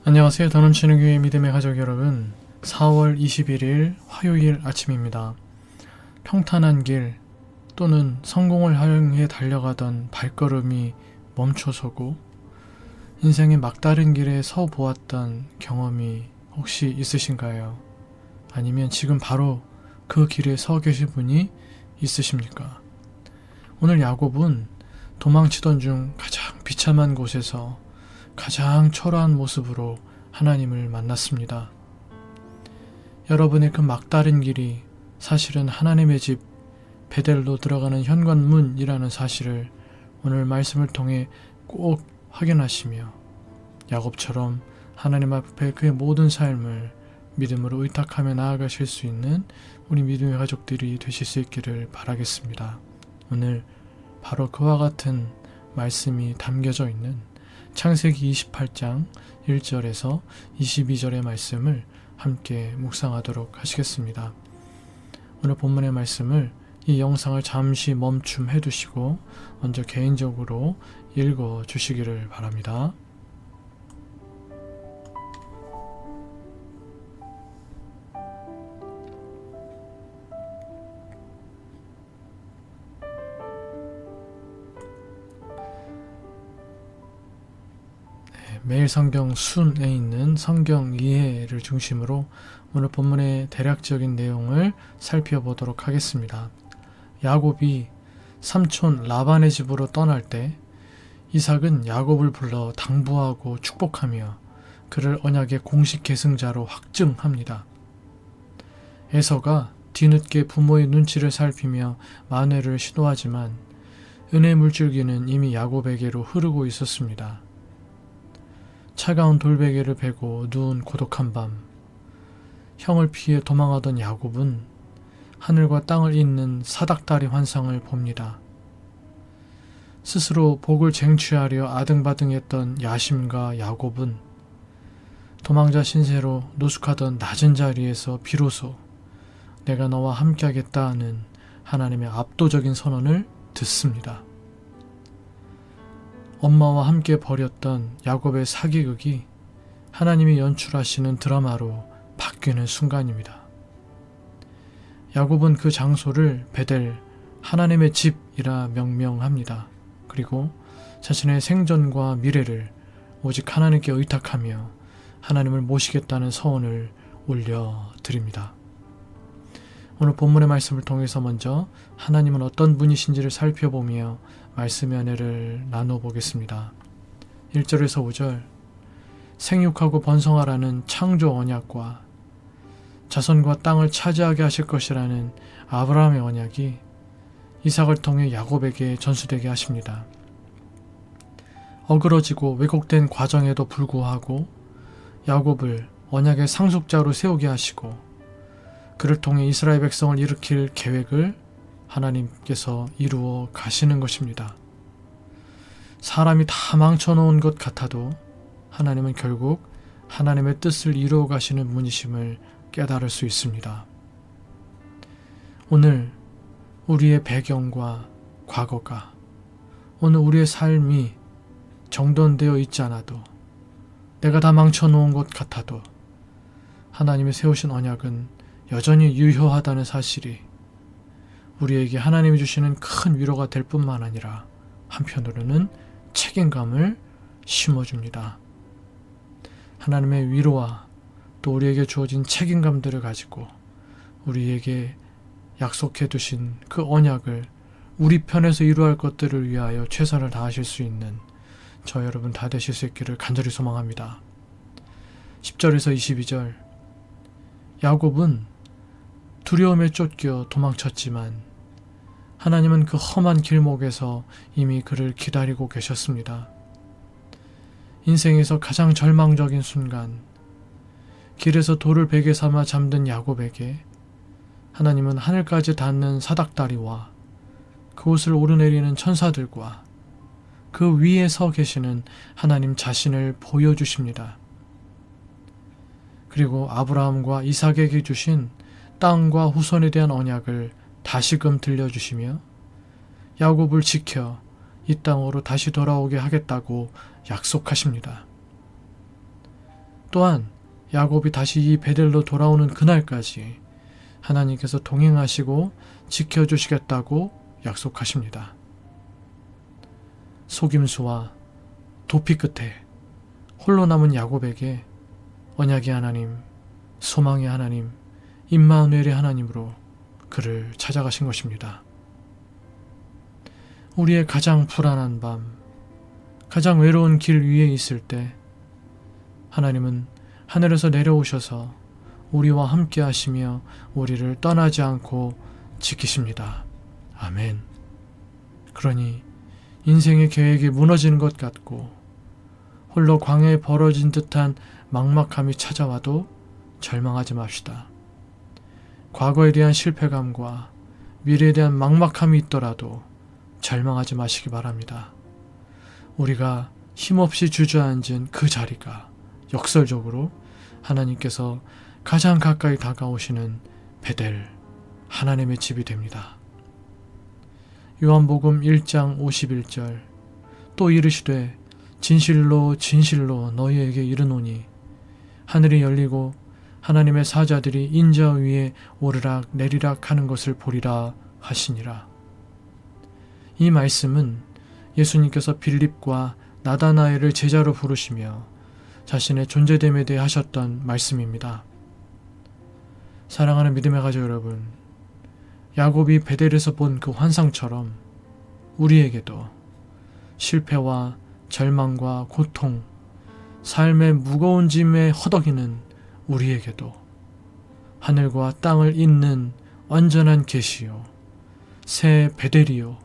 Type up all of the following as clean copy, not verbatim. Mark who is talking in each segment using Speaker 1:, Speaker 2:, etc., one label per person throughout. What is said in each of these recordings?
Speaker 1: 안녕하세요. 더 넘치는 교회 믿음의 가족 여러분, 4월 21일 화요일 아침입니다. 평탄한 길 또는 성공을 향해 달려가던 발걸음이 멈춰서고 인생의 막다른 길에 서 보았던 경험이 혹시 있으신가요? 아니면 지금 바로 그 길에 서 계신 분이 있으십니까? 오늘 야곱은 도망치던 중 가장 비참한 곳에서 가장 초라한 모습으로 하나님을 만났습니다. 여러분의 그 막다른 길이 사실은 하나님의 집 베델로 들어가는 현관문이라는 사실을 오늘 말씀을 통해 꼭 확인하시며 야곱처럼 하나님 앞에 그의 모든 삶을 믿음으로 의탁하며 나아가실 수 있는 우리 믿음의 가족들이 되실 수 있기를 바라겠습니다. 오늘 바로 그와 같은 말씀이 담겨져 있는 창세기 28장 1절에서 22절의 말씀을 함께 묵상하도록 하시겠습니다. 오늘 본문의 말씀을 이 영상을 잠시 멈춤해 두시고 먼저 개인적으로 읽어 주시기를 바랍니다. 매일 성경 순에 있는 성경 이해를 중심으로 오늘 본문의 대략적인 내용을 살펴보도록 하겠습니다. 야곱이 삼촌 라반의 집으로 떠날 때 이삭은 야곱을 불러 당부하고 축복하며 그를 언약의 공식 계승자로 확증합니다. 에서가 뒤늦게 부모의 눈치를 살피며 만회를 시도하지만 은혜 물줄기는 이미 야곱에게로 흐르고 있었습니다. 차가운 돌베개를 베고 누운 고독한 밤, 형을 피해 도망하던 야곱은 하늘과 땅을 잇는 사닥다리 환상을 봅니다. 스스로 복을 쟁취하려 아등바등했던 야심과 야곱은 도망자 신세로 노숙하던 낮은 자리에서 비로소 내가 너와 함께하겠다는 하나님의 압도적인 선언을 듣습니다. 엄마와 함께 벌였던 야곱의 사기극이 하나님이 연출하시는 드라마로 바뀌는 순간입니다. 야곱은 그 장소를 베델, 하나님의 집이라 명명합니다. 그리고 자신의 생전과 미래를 오직 하나님께 의탁하며 하나님을 모시겠다는 서원을 올려드립니다. 오늘 본문의 말씀을 통해서 먼저 하나님은 어떤 분이신지를 살펴보며 말씀의 은혜를 나눠보겠습니다. 1절에서 5절, 생육하고 번성하라는 창조 언약과 자손과 땅을 차지하게 하실 것이라는 아브라함의 언약이 이삭을 통해 야곱에게 전수되게 하십니다. 어그러지고 왜곡된 과정에도 불구하고 야곱을 언약의 상속자로 세우게 하시고 그를 통해 이스라엘 백성을 일으킬 계획을 하나님께서 이루어 가시는 것입니다. 사람이 다 망쳐놓은 것 같아도 하나님은 결국 하나님의 뜻을 이루어 가시는 분이심을 깨달을 수 있습니다. 오늘 우리의 배경과 과거가, 오늘 우리의 삶이 정돈되어 있지 않아도, 내가 다 망쳐놓은 것 같아도 하나님이 세우신 언약은 여전히 유효하다는 사실이 우리에게 하나님이 주시는 큰 위로가 될 뿐만 아니라 한편으로는 책임감을 심어줍니다. 하나님의 위로와 또 우리에게 주어진 책임감들을 가지고 우리에게 약속해 두신 그 언약을 우리 편에서 이루어할 것들을 위하여 최선을 다하실 수 있는 저 여러분 다 되실 수 있기를 간절히 소망합니다. 10절에서 22절, 야곱은 두려움에 쫓겨 도망쳤지만 하나님은 그 험한 길목에서 이미 그를 기다리고 계셨습니다. 인생에서 가장 절망적인 순간, 길에서 돌을 베개 삼아 잠든 야곱에게 하나님은 하늘까지 닿는 사닥다리와 그곳을 오르내리는 천사들과 그 위에 서 계시는 하나님 자신을 보여주십니다. 그리고 아브라함과 이삭에게 주신 땅과 후손에 대한 언약을 다시금 들려주시며 야곱을 지켜 이 땅으로 다시 돌아오게 하겠다고 약속하십니다. 또한 야곱이 다시 이 베델로 돌아오는 그날까지 하나님께서 동행하시고 지켜주시겠다고 약속하십니다. 속임수와 도피 끝에 홀로 남은 야곱에게 언약의 하나님, 소망의 하나님, 임마누엘의 하나님으로 그를 찾아가신 것입니다. 우리의 가장 불안한 밤, 가장 외로운 길 위에 있을 때 하나님은 하늘에서 내려오셔서 우리와 함께 하시며 우리를 떠나지 않고 지키십니다. 아멘. 그러니 인생의 계획이 무너지는 것 같고 홀로 광야에 벌어진 듯한 막막함이 찾아와도 절망하지 맙시다. 과거에 대한 실패감과 미래에 대한 막막함이 있더라도 절망하지 마시기 바랍니다. 우리가 힘없이 주저앉은 그 자리가 역설적으로 하나님께서 가장 가까이 다가오시는 베델, 하나님의 집이 됩니다. 요한복음 1장 51절 또 이르시되 진실로 진실로 너희에게 이르노니 하늘이 열리고 하나님의 사자들이 인자 위에 오르락 내리락 하는 것을 보리라 하시니라. 이 말씀은 예수님께서 빌립과 나다나엘을 제자로 부르시며 자신의 존재됨에 대해 하셨던 말씀입니다. 사랑하는 믿음의 가족 여러분, 야곱이 베델에서 본 그 환상처럼 우리에게도 실패와 절망과 고통, 삶의 무거운 짐에 허덕이는 우리에게도 하늘과 땅을 잇는 완전한 계시요, 새 베델이요,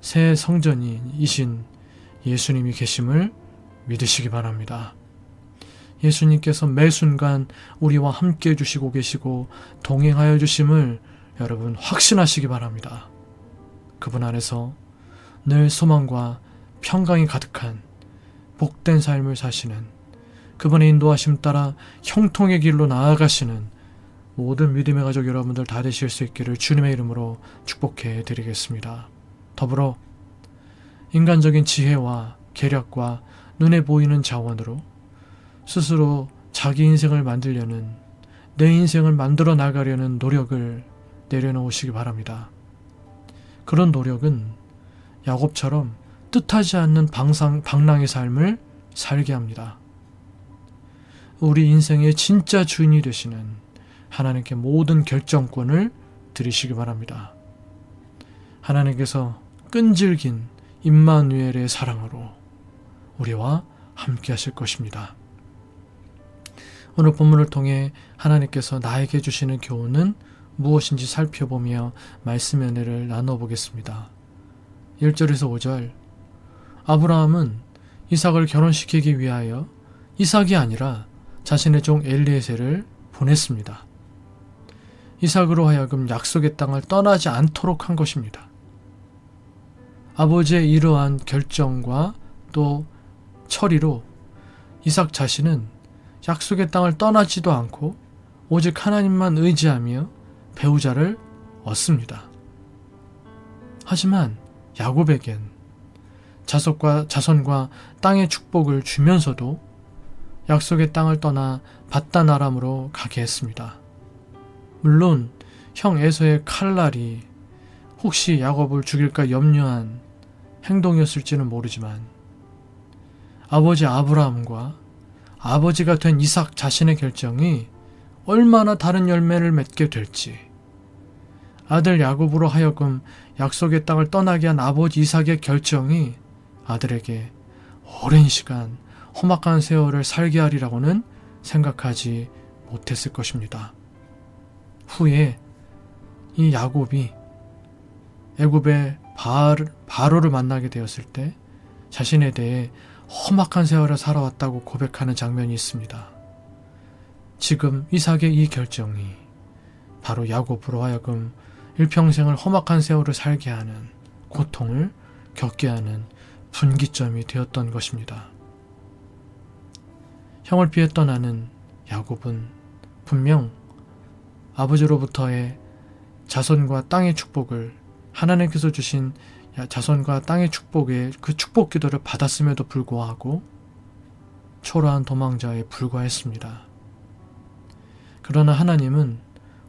Speaker 1: 새 성전이신 예수님이 계심을 믿으시기 바랍니다. 예수님께서 매 순간 우리와 함께 해주시고 계시고 동행하여 주심을 여러분 확신하시기 바랍니다. 그분 안에서 늘 소망과 평강이 가득한 복된 삶을 사시는 그분의 인도하심 따라 형통의 길로 나아가시는 모든 믿음의 가족 여러분들 다 되실 수 있기를 주님의 이름으로 축복해 드리겠습니다. 더불어 인간적인 지혜와 계략과 눈에 보이는 자원으로 스스로 자기 인생을 만들려는, 내 인생을 만들어 나가려는 노력을 내려놓으시기 바랍니다. 그런 노력은 야곱처럼 뜻하지 않는 방랑의 삶을 살게 합니다. 우리 인생의 진짜 주인이 되시는 하나님께 모든 결정권을 드리시기 바랍니다. 하나님께서 끈질긴 임마누엘의 사랑으로 우리와 함께 하실 것입니다. 오늘 본문을 통해 하나님께서 나에게 주시는 교훈은 무엇인지 살펴보며 말씀의 은혜를 나눠보겠습니다. 1절에서 5절 아브라함은 이삭을 결혼시키기 위하여 이삭이 아니라 자신의 종 엘리에셀을 보냈습니다. 이삭으로 하여금 약속의 땅을 떠나지 않도록 한 것입니다. 아버지의 이러한 결정과 또 처리로 이삭 자신은 약속의 땅을 떠나지도 않고 오직 하나님만 의지하며 배우자를 얻습니다. 하지만 야곱에겐 자손과 땅의 축복을 주면서도 약속의 땅을 떠나 밧단 아람으로 가게 했습니다. 물론 형 에서의 칼날이 혹시 야곱을 죽일까 염려한 행동이었을지는 모르지만 아버지 아브라함과 아버지가 된 이삭 자신의 결정이 얼마나 다른 열매를 맺게 될지, 아들 야곱으로 하여금 약속의 땅을 떠나게 한 아버지 이삭의 결정이 아들에게 오랜 시간 험악한 세월을 살게 하리라고는 생각하지 못했을 것입니다. 후에 이 야곱이 애굽의 바로를 만나게 되었을 때 자신에 대해 험악한 세월을 살아왔다고 고백하는 장면이 있습니다. 지금 이삭의 이 결정이 바로 야곱으로 하여금 일평생을 험악한 세월을 살게 하는, 고통을 겪게 하는 분기점이 되었던 것입니다. 형을 피해 떠나는 야곱은 분명 아버지로부터의 자손과 땅의 축복을, 하나님께서 주신 자손과 땅의 축복의 그 축복 기도를 받았음에도 불구하고 초라한 도망자에 불과했습니다. 그러나 하나님은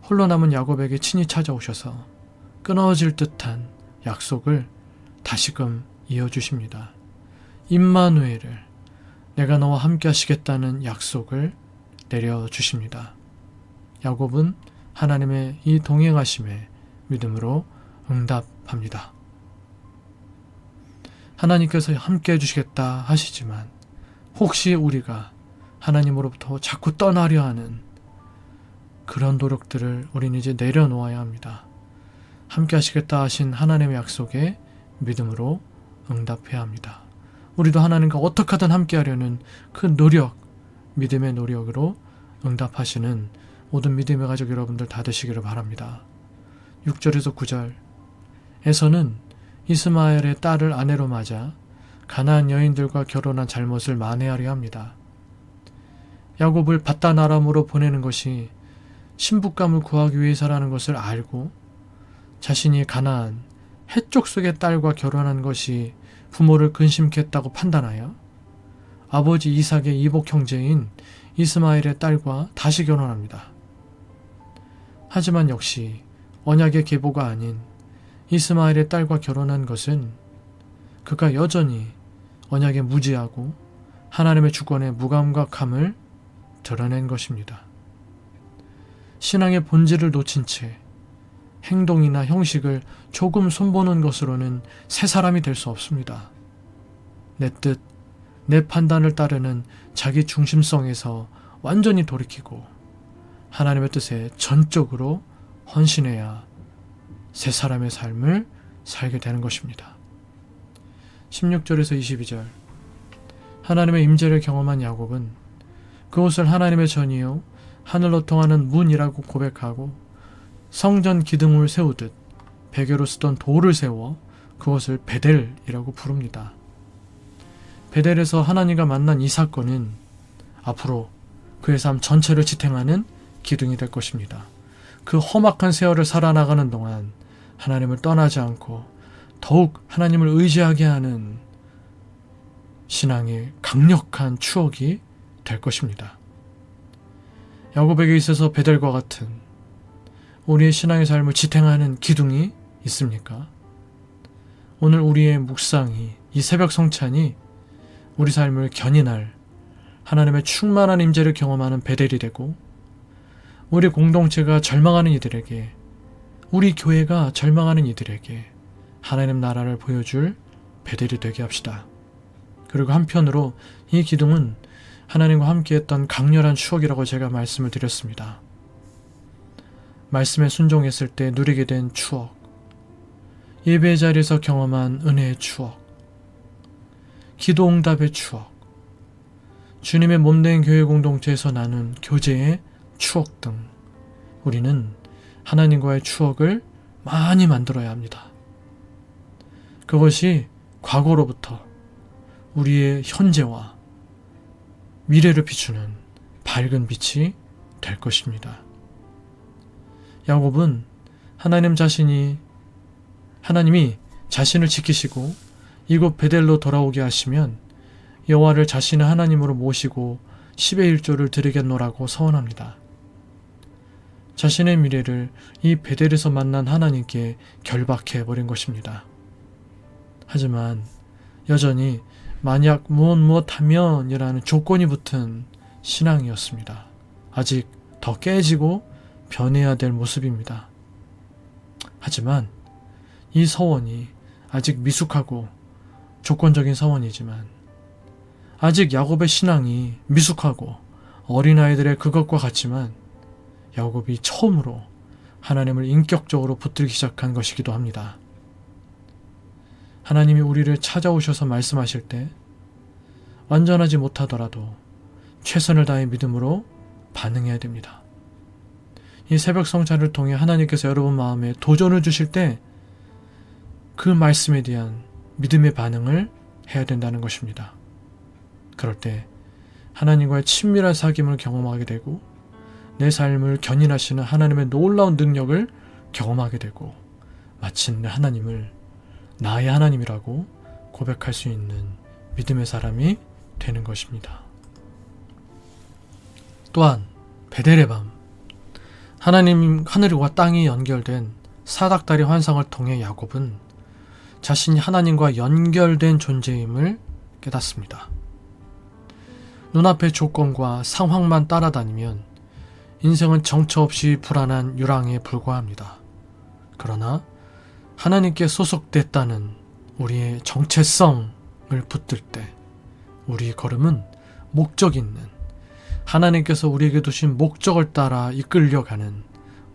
Speaker 1: 홀로 남은 야곱에게 친히 찾아오셔서 끊어질 듯한 약속을 다시금 이어주십니다. 임마누엘을, 내가 너와 함께 하시겠다는 약속을 내려주십니다. 야곱은 하나님의 이 동행하심에 믿음으로 응답합니다. 하나님께서 함께 해주시겠다 하시지만 혹시 우리가 하나님으로부터 자꾸 떠나려 하는 그런 노력들을 우리는 이제 내려놓아야 합니다. 함께 하시겠다 하신 하나님의 약속에 믿음으로 응답해야 합니다. 우리도 하나님과 어떻게 하든 함께 하려는 그 노력, 믿음의 노력으로 응답하시는 모든 믿음의 가족 여러분들 다 되시기를 바랍니다. 6절에서 9절 에서는 이스마엘의 딸을 아내로 맞아 가나안 여인들과 결혼한 잘못을 만회하려 합니다. 야곱을 바단 아람으로 보내는 것이 신부감을 구하기 위해서라는 것을 알고 자신이 가나안 해쪽 속의 딸과 결혼한 것이 부모를 근심케 했다고 판단하여 아버지 이삭의 이복 형제인 이스마엘의 딸과 다시 결혼합니다. 하지만 역시 언약의 계보가 아닌 이스마엘의 딸과 결혼한 것은 그가 여전히 언약에 무지하고 하나님의 주권에 무감각함을 드러낸 것입니다. 신앙의 본질을 놓친 채 행동이나 형식을 조금 손보는 것으로는 새 사람이 될 수 없습니다. 내 뜻, 내 판단을 따르는 자기 중심성에서 완전히 돌이키고 하나님의 뜻에 전적으로 헌신해야 새 사람의 삶을 살게 되는 것입니다. 16절에서 22절 하나님의 임재를 경험한 야곱은 그곳을 하나님의 전이요 하늘로 통하는 문이라고 고백하고 성전 기둥을 세우듯 베개로 쓰던 돌을 세워 그것을 베델이라고 부릅니다. 베델에서 하나님과 만난 이 사건은 앞으로 그의 삶 전체를 지탱하는 기둥이 될 것입니다. 그 험악한 세월을 살아나가는 동안 하나님을 떠나지 않고 더욱 하나님을 의지하게 하는 신앙의 강력한 추억이 될 것입니다. 야곱에게 있어서 베델과 같은 우리의 신앙의 삶을 지탱하는 기둥이 있습니까? 오늘 우리의 묵상이, 이 새벽 성찬이 우리 삶을 견인할 하나님의 충만한 임재를 경험하는 베델이 되고 우리 공동체가 절망하는 이들에게, 우리 교회가 절망하는 이들에게 하나님 나라를 보여줄 베델이 되게 합시다. 그리고 한편으로 이 기둥은 하나님과 함께했던 강렬한 추억이라고 제가 말씀을 드렸습니다. 말씀에 순종했을 때 누리게 된 추억, 예배의 자리에서 경험한 은혜의 추억, 기도 응답의 추억, 주님의 몸된 교회 공동체에서 나눈 교제의 추억 등 우리는 하나님과의 추억을 많이 만들어야 합니다. 그것이 과거로부터 우리의 현재와 미래를 비추는 밝은 빛이 될 것입니다. 야곱은 하나님이 자신을 지키시고 이곳 베델로 돌아오게 하시면 여호와를 자신의 하나님으로 모시고 10의 1조를 드리겠노라고 서원합니다. 자신의 미래를 이 베델에서 만난 하나님께 결박해버린 것입니다. 하지만 여전히 만약 무엇하면 이라는 조건이 붙은 신앙이었습니다. 아직 더 깨지고 변해야 될 모습입니다. 하지만 이 서원이 아직 미숙하고 조건적인 서원이지만 아직 야곱의 신앙이 미숙하고 어린아이들의 그것과 같지만 야곱이 처음으로 하나님을 인격적으로 붙들기 시작한 것이기도 합니다. 하나님이 우리를 찾아오셔서 말씀하실 때 완전하지 못하더라도 최선을 다해 믿음으로 반응해야 됩니다. 이 새벽 성찬을 통해 하나님께서 여러분 마음에 도전을 주실 때 그 말씀에 대한 믿음의 반응을 해야 된다는 것입니다. 그럴 때 하나님과의 친밀한 사귐을 경험하게 되고 내 삶을 견인하시는 하나님의 놀라운 능력을 경험하게 되고 마침내 하나님을 나의 하나님이라고 고백할 수 있는 믿음의 사람이 되는 것입니다. 또한 베델의 밤, 하나님 하늘과 땅이 연결된 사닥다리 환상을 통해 야곱은 자신이 하나님과 연결된 존재임을 깨닫습니다. 눈앞의 조건과 상황만 따라다니면 인생은 정처 없이 불안한 유랑에 불과합니다. 그러나 하나님께 소속됐다는 우리의 정체성을 붙들 때 우리 걸음은 목적 있는 하나님께서 우리에게 두신 목적을 따라 이끌려가는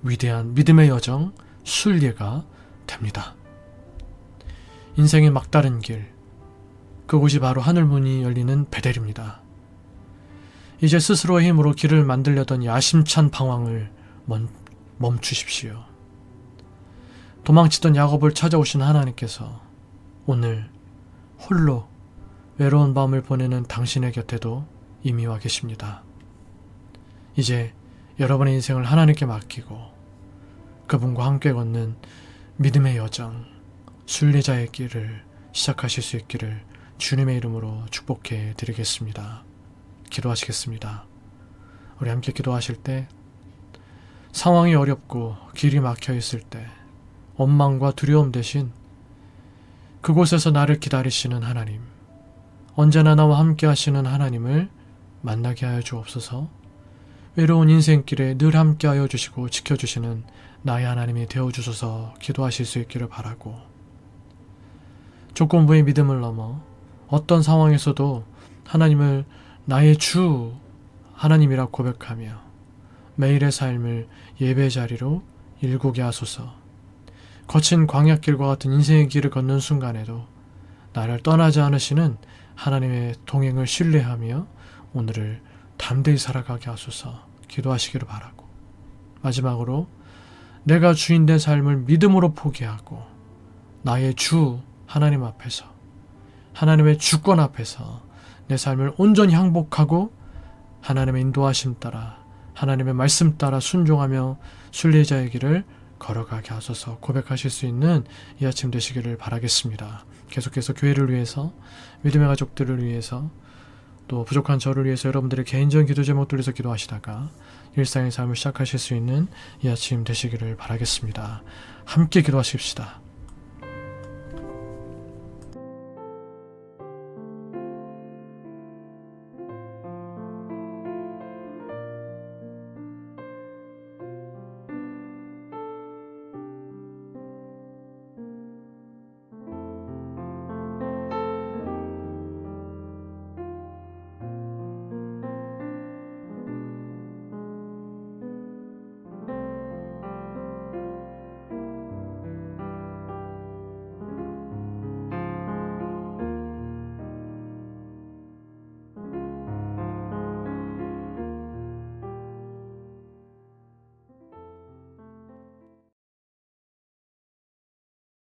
Speaker 1: 위대한 믿음의 여정 순례가 됩니다. 인생의 막다른 길, 그곳이 바로 하늘문이 열리는 베델입니다. 이제 스스로의 힘으로 길을 만들려던 야심찬 방황을 멈추십시오. 도망치던 야곱을 찾아오신 하나님께서 오늘 홀로 외로운 밤을 보내는 당신의 곁에도 이미 와 계십니다. 이제 여러분의 인생을 하나님께 맡기고 그분과 함께 걷는 믿음의 여정, 순례자의 길을 시작하실 수 있기를 주님의 이름으로 축복해 드리겠습니다. 기도하시겠습니다. 우리 함께 기도하실 때 상황이 어렵고 길이 막혀 있을 때 원망과 두려움 대신 그곳에서 나를 기다리시는 하나님, 언제나 나와 함께 하시는 하나님을 만나게 하여 주옵소서. 외로운 인생길에 늘 함께 하여 주시고 지켜주시는 나의 하나님이 되어주셔서 기도하실 수 있기를 바라고, 조건부의 믿음을 넘어 어떤 상황에서도 하나님을 나의 주 하나님이라 고백하며 매일의 삶을 예배 자리로 일구게 하소서. 거친 광야길과 같은 인생의 길을 걷는 순간에도 나를 떠나지 않으시는 하나님의 동행을 신뢰하며 오늘을 담대히 살아가게 하소서 기도하시기를 바라고, 마지막으로 내가 주인된 삶을 믿음으로 포기하고 나의 주 하나님 앞에서, 하나님의 주권 앞에서 내 삶을 온전히 항복하고 하나님의 인도하심 따라, 하나님의 말씀 따라 순종하며 순례자의 길을 걸어가게 하소서 고백하실 수 있는 이 아침 되시기를 바라겠습니다. 계속해서 교회를 위해서, 믿음의 가족들을 위해서, 또 부족한 저를 위해서 여러분들의 개인적인 기도 제목들 위해서 기도하시다가 일상의 삶을 시작하실 수 있는 이 아침 되시기를 바라겠습니다. 함께 기도하십시다.